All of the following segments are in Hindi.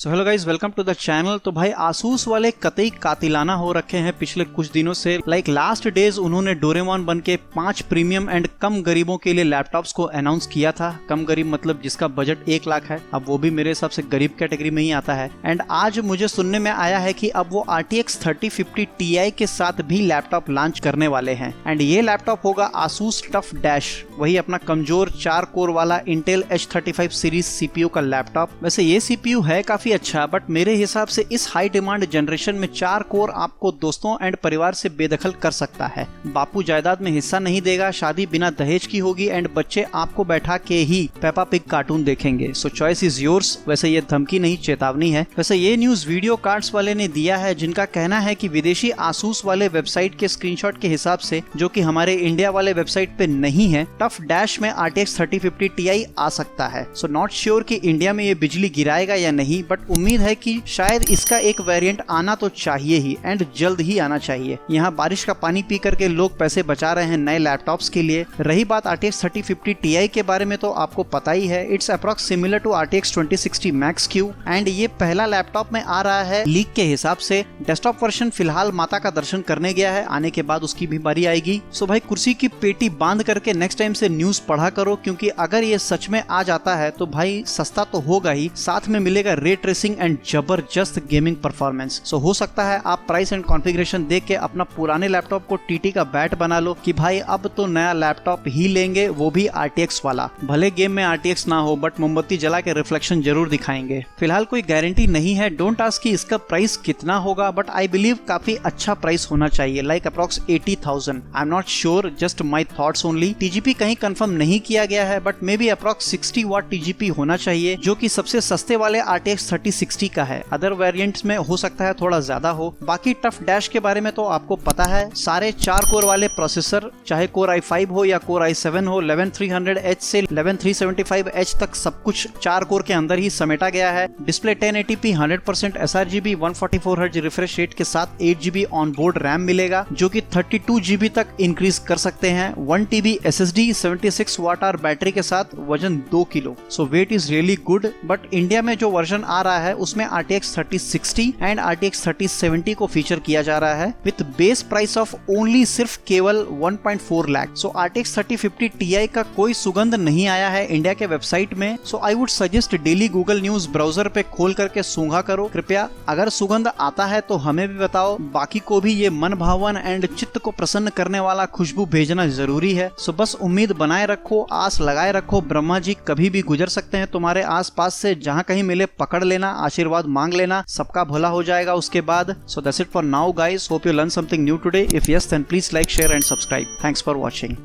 So hello guys, welcome to the channel. तो भाई आसूस वाले कतई कातिलाना हो रखे हैं पिछले कुछ दिनों से। लाइक लास्ट डेज उन्होंने डोरेमोन बन के 5 प्रीमियम एंड कम गरीबों के लिए लैपटॉप्स को अनाउंस किया था। कम गरीब मतलब जिसका बजट 1 लाख है, अब वो भी मेरे हिसाब से गरीब कैटेगरी में ही आता है। एंड आज मुझे सुनने में आया है कि अब वो RTX 3050 Ti के साथ भी लैपटॉप लॉन्च करने वाले हैं। एंड ये लैपटॉप होगा आसूस टफ डैश, वही अपना कमजोर 4 कोर वाला इंटेल H35 सीरीज CPU का लैपटॉप। वैसे ये CPU है काफी अच्छा, बट मेरे हिसाब से इस हाई डिमांड जनरेशन में 4 कोर आपको दोस्तों एंड परिवार से बेदखल कर सकता है। बापू जायदाद में हिस्सा नहीं देगा, शादी बिना दहेज की होगी एंड बच्चे आपको बैठा के ही पेपा पिग कार्टून देखेंगे। सो चॉइस इज योर्स। वैसे ये धमकी नहीं चेतावनी है। वैसे ये न्यूज वीडियो कार्ड्स वाले ने दिया है, जिनका कहना है कि विदेशी आसूस वाले वेबसाइट के स्क्रीनशॉट के हिसाब से, जो कि हमारे इंडिया वाले वेबसाइट पे नहीं है, टफ डैश में RTX 3050 Ti आ सकता है। सो नॉट श्योर कि इंडिया में ये बिजली गिराएगा या नहीं, बट उम्मीद है कि शायद इसका एक वेरिएंट आना तो चाहिए ही एंड जल्द ही आना चाहिए। यहाँ बारिश का पानी पी करके लोग पैसे बचा रहे हैं नए लैपटॉप्स के लिए। रही बात RTX 3050 Ti के बारे में, तो आपको पता ही है, it's approx similar to RTX 2060 Max-Q and ये पहला लैपटॉप में आ रहा है लीक के हिसाब से। डेस्कटॉप वर्जन फिलहाल माता का दर्शन करने गया है, आने के बाद उसकी भी बारी आएगी। सो भाई कुर्सी की पेटी बांध करके नेक्स्ट टाइम से न्यूज पढ़ा करो, क्योंकि अगर ये सच में आ जाता है तो भाई सस्ता तो होगा ही, साथ में मिलेगा रे ट्रेसिंग एंड जबरदस्त गेमिंग परफॉर्मेंस। सो हो सकता है आप प्राइस एंड कॉन्फ़िगरेशन देख के अपना पुराने लैपटॉप को टीटी का बैट बना लो कि भाई अब तो नया लैपटॉप ही लेंगे, वो भी RTX वाला। भले गेम में RTX ना हो, बट मोमबत्ती जला के रिफ्लेक्शन जरूर दिखाएंगे। फिलहाल कोई गारंटी नहीं है, डोंट आस्क कि इसका प्राइस कितना होगा, बट आई बिलीव काफी अच्छा प्राइस होना चाहिए, like approx 80,000। I am not sure, just my thoughts only. TGP कहीं कंफर्म नहीं किया गया है, but maybe approx 60 watt TGP होना चाहिए, जो कि सबसे सस्ते वाले RTX 3060 का है। अदर वेरिएंट्स में हो सकता है थोड़ा ज्यादा हो। बाकी टफ डैश के बारे में तो आपको पता है, सारे 4 कोर वाले प्रोसेसर, चाहे कोर i5 हो या कोर i7 हो, 11300H से 11375H तक सब कुछ 4 कोर के अंदर ही समेटा गया है। Display 1080p 100% sRGB 144Hz refresh rate के साथ 8GB ऑन बोर्ड रैम मिलेगा, जो कि 32GB तक इंक्रीज कर सकते हैं। 1TB SSD 76 watt hour battery के साथ, वजन 2 kilo. So weight is really good. But India में जो वर्जन आ रहा है उसमें RTX 3060 एंड RTX 3070 को फीचर किया जा रहा है, with base price of only सिर्फ केवल 1.4 लाख। सो RTX 3050 Ti का कोई सुगंध नहीं आया है इंडिया के वेबसाइट में। So I would suggest daily Google news browser पे खोल करके सूंघा करो कृपया। अगर सुगंध आता है तो हमें भी बताओ, बाकी को भी ये मन भावन एंड चित्त को प्रसन्न करने वाला खुशबू भेजना जरूरी है। सो बस उम्मीद बनाए रखो, आस लगाए रखो, ब्रह्मा जी कभी भी गुजर सकते हैं तुम्हारे आस पास से। जहाँ कहीं मिले पकड़ लेना, आशीर्वाद मांग लेना, सबका भला हो जाएगा उसके बाद। So that's it for now guys, hope you learn something new today. If yes then please like, share and subscribe. Thanks for watching.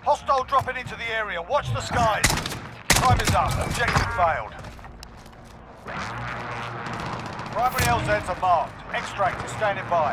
Hostile dropping into the area. Watch the skies. Time is up. Objective failed. Primary LZs are marked. Extract is standing by.